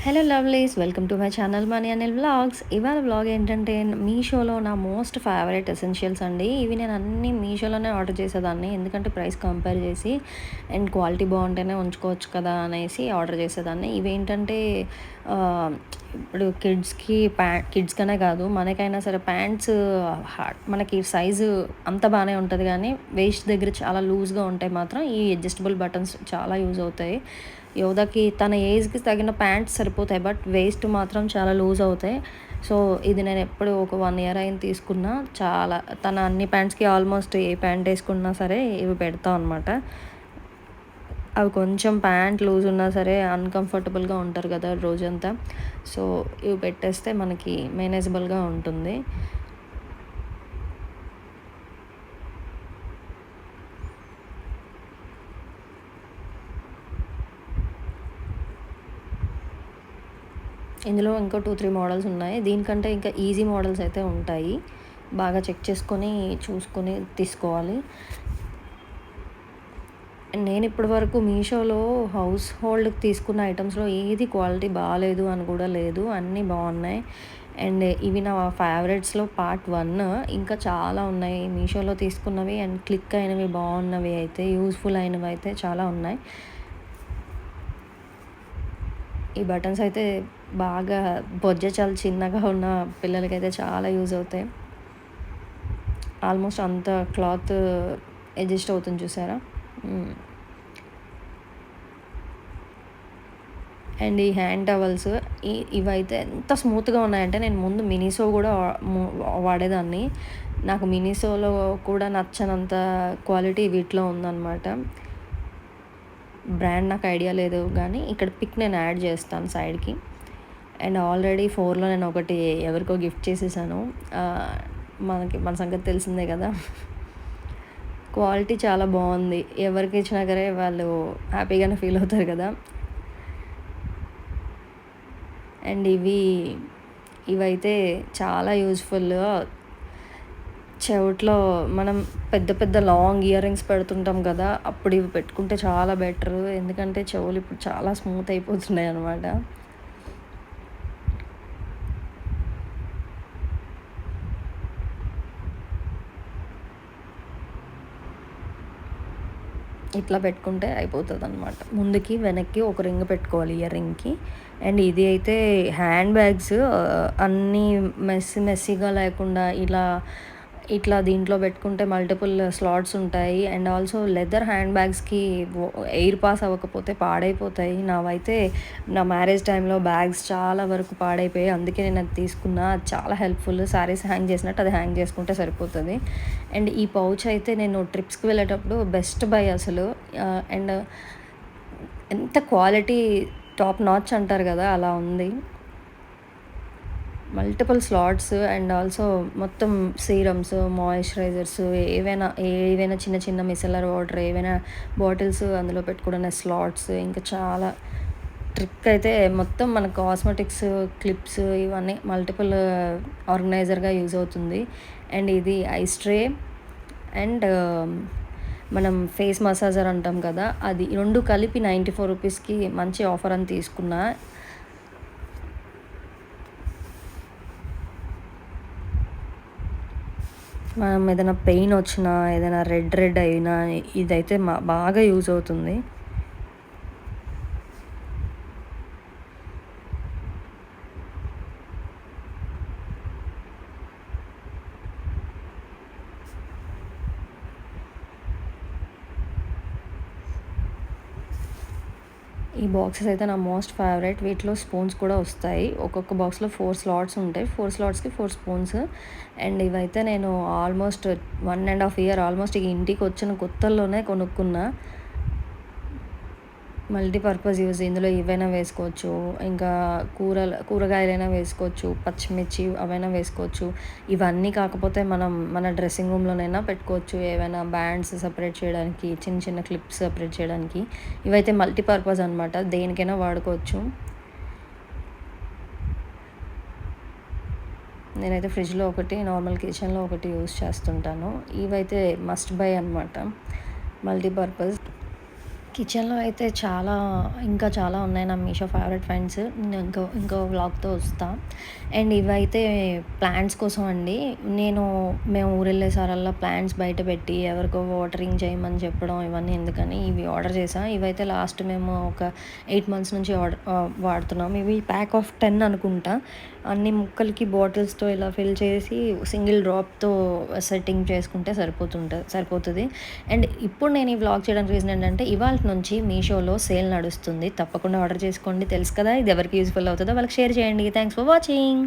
Hello lovelies, welcome to my channel money Anil vlogs. ఇవాళ vlog ఏంటంటే మీషోలో నా మోస్ట్ ఫేవరెట్ ఎసెన్షియల్స్ అండి. ఇవి నేను అన్నీ మీషోలోనే ఆర్డర్ చేసేదాన్ని, ఎందుకంటే ప్రైస్ కంపేర్ చేసి అండ్ క్వాలిటీ బాగుంటేనే ఉంచుకోవచ్చు కదా అనేసి ఆర్డర్ చేసేదాన్ని. ఇవేంటంటే ఇప్పుడు కిడ్స్ కనే కాదు, మనకైనా సరే ప్యాంట్స్ మనకి సైజు అంత బాగానే ఉంటుంది, కానీ వేస్ట్ దగ్గర చాలా లూజ్గా ఉంటాయి. మాత్రం ఈ అడ్జస్టబుల్ బటన్స్ చాలా యూజ్ అవుతాయి. యోధాకి తన ఏజ్కి తగిన ప్యాంట్స్ సరిపోతాయి, బట్ వేస్ట్ మాత్రం చాలా లూజ్ అవుతాయి. సో ఇది నేను ఎప్పుడు ఒక 1 year అయిన తీసుకున్నా. చాలా తన అన్ని ప్యాంట్స్కి ఆల్మోస్ట్ ఏ ప్యాంట్ వేసుకున్నా సరే ఇవి పెడతాం అనమాట. అవి కొంచెం ప్యాంట్ లూజ్ ఉన్నా సరే అన్కంఫర్టబుల్గా ఉంటారు కదా రోజంతా. సో ఇవి పెట్టేస్తే మనకి మేనేజబుల్గా ఉంటుంది. ఇందులో ఇంకో 2-3 మోడల్స్ ఉన్నాయి. దీనికంటే ఇంకా ఈజీ మోడల్స్ అయితే ఉంటాయి. బాగా చెక్ చేసుకొని చూసుకొని తీసుకోవాలి. నేను ఇప్పటి వరకు మీషోలో హౌస్ హోల్డ్కి తీసుకున్న ఐటమ్స్లో ఏది క్వాలిటీ బాగాలేదు అని కూడా లేదు, అన్నీ బాగున్నాయి. అండ్ ఇవి నా ఫేవరెట్స్లో పార్ట్ 1. ఇంకా చాలా ఉన్నాయి మీషోలో తీసుకున్నవి అండ్ క్లిక్ అయినవి, బాగున్నవి అయితే, యూజ్ఫుల్ అయినవి అయితే చాలా ఉన్నాయి. ఈ బటన్స్ అయితే బాగా బొజ్జ చాలా చిన్నగా ఉన్న పిల్లలకైతే చాలా యూజ్ అవుతాయి. ఆల్మోస్ట్ అంత క్లాత్ అడ్జస్ట్ అవుతుంది, చూసారా. అండ్ ఈ హ్యాండ్ టవల్స్ ఇవైతే ఎంత స్మూత్గా ఉన్నాయంటే, నేను ముందు మినిసో కూడా వాడేదాన్ని. నాకు మినిసోలో కూడా నచ్చనంత క్వాలిటీ వీటిలో ఉందన్నమాట. బ్రాండ్ నాకు ఐడియా లేదు, కానీ ఇక్కడ పిక్ నేను యాడ్ చేస్తాను సైడ్కి. అండ్ ఆల్రెడీ 4లో నేను ఒకటి ఎవరికో గిఫ్ట్ చేసేసాను. మన సంగతి తెలిసిందే కదా. క్వాలిటీ చాలా బాగుంది. ఎవరికి ఇచ్చినా సరే వాళ్ళు హ్యాపీగానే ఫీల్ అవుతారు కదా. అండ్ ఇవైతే చాలా యూజ్ఫుల్. చెవిట్లో మనం పెద్ద పెద్ద లాంగ్ ఇయర్ రింగ్స్ పెడుతుంటాం కదా, అప్పుడు ఇవి పెట్టుకుంటే చాలా బెటర్. ఎందుకంటే చెవులు ఇప్పుడు చాలా స్మూత్ అయిపోతున్నాయి అన్నమాట. ఇట్లా పెట్టుకుంటే అయిపోతుంది అనమాట. ముందుకి వెనక్కి ఒక రింగ్ పెట్టుకోవాలి ఇయర్ రింగ్కి. అండ్ ఇది అయితే హ్యాండ్ బ్యాగ్స్ అన్నీ మెస్సీగా లేకుండా ఇట్లా దీంట్లో పెట్టుకుంటే మల్టిపుల్ స్లాట్స్ ఉంటాయి. అండ్ ఆల్సో లెదర్ హ్యాండ్ బ్యాగ్స్కి ఎయిర్ పాస్ అవ్వకపోతే పాడైపోతాయి. నావైతే నా మ్యారేజ్ టైంలో బ్యాగ్స్ చాలా వరకు పాడైపోయాయి, అందుకే నేను అది తీసుకున్నా. అది చాలా హెల్ప్ఫుల్. శారీస్ హ్యాంగ్ చేసినట్టు అది హ్యాంగ్ చేసుకుంటే సరిపోతుంది. అండ్ ఈ పౌచ్ అయితే నేను ట్రిప్స్కి వెళ్ళేటప్పుడు బెస్ట్ బై అసలు. అండ్ ఎంత క్వాలిటీ, టాప్ నాచ్ అంటారు కదా, అలా ఉంది. మల్టిపుల్ స్లాట్స్ అండ్ ఆల్సో మొత్తం సీరమ్స్, మాయిశ్చరైజర్స్, ఏవైనా చిన్న చిన్న మిసెలర్ వాటర్, ఏవైనా బాటిల్స్ అందులో పెట్టుకోవడానికి స్లాట్స్, ఇంకా చాలా ట్రిక్ అయితే మొత్తం మన కాస్మెటిక్స్, క్లిప్స్, ఇవన్నీ మల్టిపుల్ ఆర్గనైజర్గా యూజ్ అవుతుంది. అండ్ ఇది ఐస్ ట్రే అండ్ మనం ఫేస్ మసాజర్ అంటాం కదా, అది 2 కలిపి 94 రూపీస్కి మంచి ఆఫర్ అని తీసుకున్నా. మనం ఏదైనా పెయిన్ వచ్చినా, ఏదైనా రెడ్ అయినా ఇదైతే బాగా యూజ్ అవుతుంది. ఈ బాక్సెస్ అయితే నా మోస్ట్ ఫేవరెట్. వీటిలో స్పూన్స్ కూడా వస్తాయి. ఒక్కొక్క బాక్స్లో 4 స్లాట్స్ ఉంటాయి. 4 స్లాట్స్కి 4 స్పూన్స్. అండ్ ఇవైతే నేను ఆల్మోస్ట్ 1.5 year ఆల్మోస్ట్ ఇంటికి వచ్చిన కొత్తల్లోనే కొనుక్కున్నా. Multipurpose use. ఇందులో ఏవైనా వేసుకోవచ్చు, ఇంకా కూరగాయలైనా వేసుకోవచ్చు, పచ్చిమిర్చి అవైనా వేసుకోవచ్చు. ఇవన్నీ కాకపోతే మనం మన డ్రెస్సింగ్ రూమ్లోనైనా పెట్టుకోవచ్చు. ఏవైనా బ్యాండ్స్ సపరేట్ చేయడానికి, చిన్న చిన్న క్లిప్స్ సపరేట్ చేయడానికి. ఇవైతే మల్టీపర్పస్ అనమాట, దేనికైనా వాడుకోవచ్చు. నేనైతే ఫ్రిడ్జ్లో ఒకటి, నార్మల్ కిచెన్లో ఒకటి యూజ్ చేస్తుంటాను. ఇవైతే మస్ట్ బై అనమాట, మల్టీపర్పస్. కిచెన్‌లో అయితే ఇంకా చాలా ఉన్నాయి నా మీషో ఫేవరెట్ ఫైండ్స్. నేను ఇంకో వ్లాగ్‌తో వస్తా. అండ్ ఇవైతే ప్లాంట్స్ కోసం అండి. మేము ఊరెళ్ళేసారల్లా ప్లాంట్స్ బయట పెట్టి ఎవరికో వాటరింగ్ చేయమని చెప్పడం ఇవన్నీ ఎందుకని ఇవి ఆర్డర్ చేశా. ఇవైతే లాస్ట్ మేము ఒక 8 మంత్స్ నుంచి వాడుతున్నాం. ఇవి ప్యాక్ ఆఫ్ 10 అనుకుంటా. అన్ని ముక్కలకి బాటిల్స్‌తో ఇలా ఫిల్ చేసి సింగిల్ డ్రాప్‌తో సెట్టింగ్ చేసుకుంటే సరిపోతది. అండ్ ఇప్పుడు నేను ఈ వ్లాగ్ చేయడానికి రీజన్ ఏంటంటే, ఇవాల్టి నుంచి మీషోలో సేల్ నడుస్తుంది. తప్పకుండా ఆర్డర్ చేసుకోండి. తెలుసు కదా! ఇది ఎవరికి యూజ్‌ఫుల్ అవుతదో వాళ్ళకి షేర్ చేయండి. Thanks for watching.